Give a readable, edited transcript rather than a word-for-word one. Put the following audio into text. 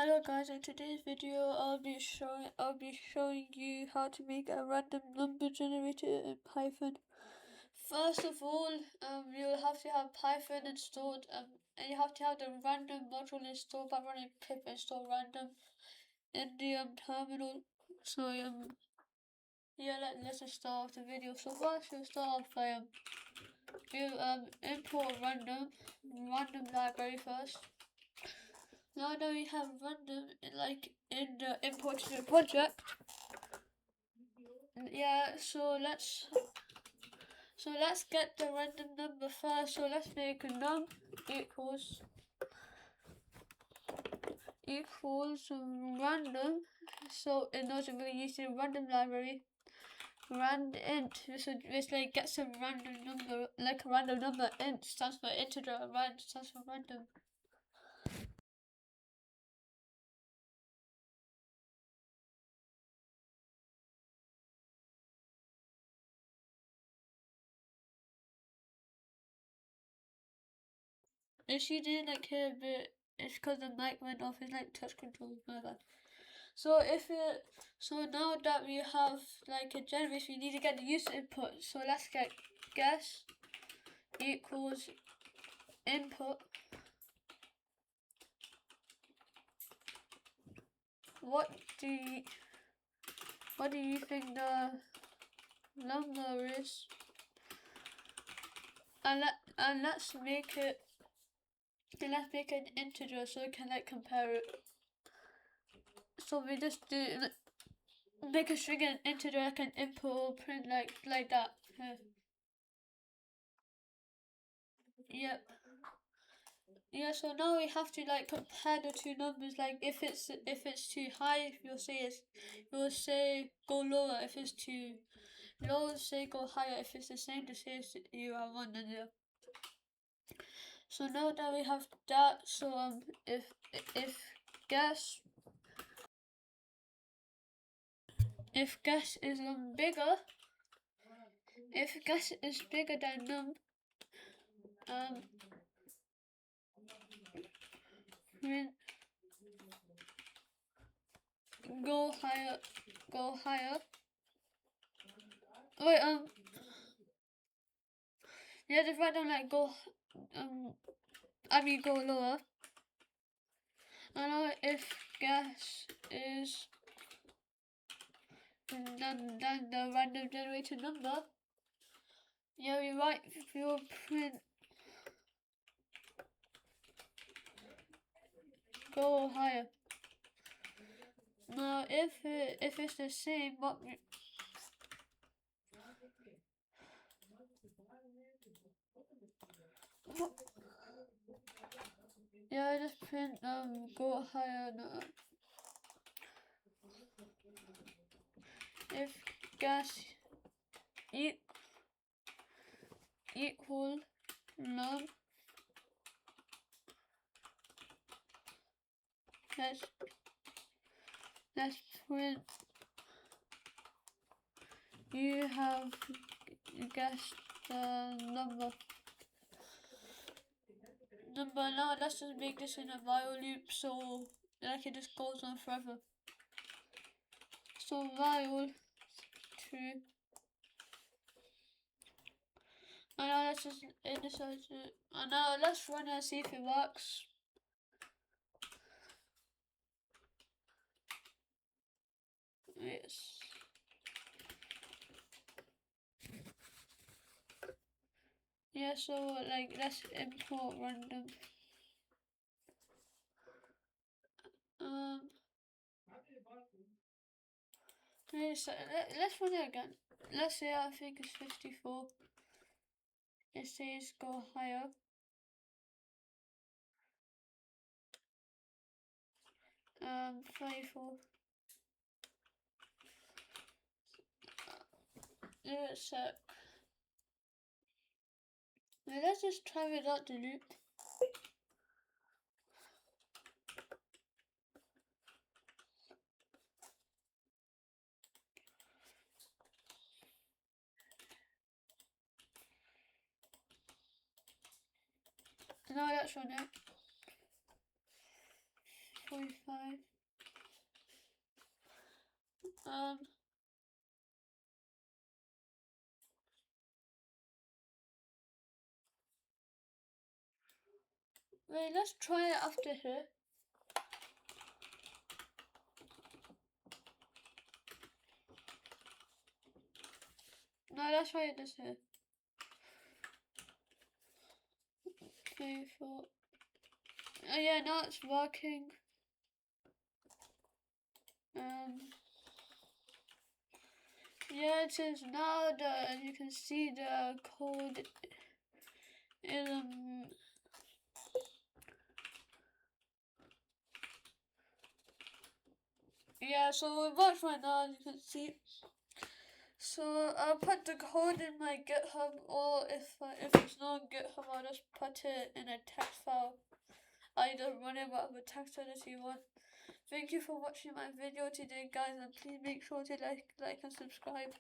Hello guys, in today's video I'll be showing you how to make a random number generator in Python. First of all, you'll have to have Python installed, and you have to have the random module installed by running pip install random in the terminal. So let's just start off the video. So first you'll start off by you import random library first. Now that we have random in the import to the project, yeah. So let's get the random number first. So let's make num equals random. So in order we're using random library, rand int. So it's like get some random number, like a random number. Int stands for integer, rand stands for random. If she didn't like hear a bit, it's because the mic went off. It's like touch control, my bad. So now that we have like a generator, we need to get the user input. So let's get guess equals input. What do you think the number is? And let's make it. Let's make an integer so we can like compare it. So we just do make a string and integer like an input or print like that. Yep. Yeah, so now we have to like compare the two numbers. Like if it's too high, you'll say go lower. If it's too low, say go higher. If it's the same, to say you are 1 and 0. So now that we have that, so if guess is bigger, if guess is bigger than num, print go higher. Wait, yeah, just write down like go lower. And now if guess is than the random generated number, yeah, we'll print go higher. Now if it's the same, yeah, just print go higher. No. If guess equal num, let's print you have guessed the number. Now let's just make this in a while loop so like it just goes on forever. So while true. And now let's just initialize it. And now let's run it and see if it works. Yes. Yeah, so like let's import random. Let's run it again. Let's say I think it's 54. It says go higher. 34. Give it a sec. Now let's just try without the loop. Now let's run it. 45. Wait, let's try it after here. No, let's try this here. Okay, for... Oh yeah, now it's working. Yeah, it is now you can see the code in yeah, so it works right now, as you can see. So I'll put the code in my GitHub, or if it's not GitHub, I'll just put it in a text file. Either run it whatever text editor you want. Thank you for watching my video today, guys, and please make sure to like and subscribe.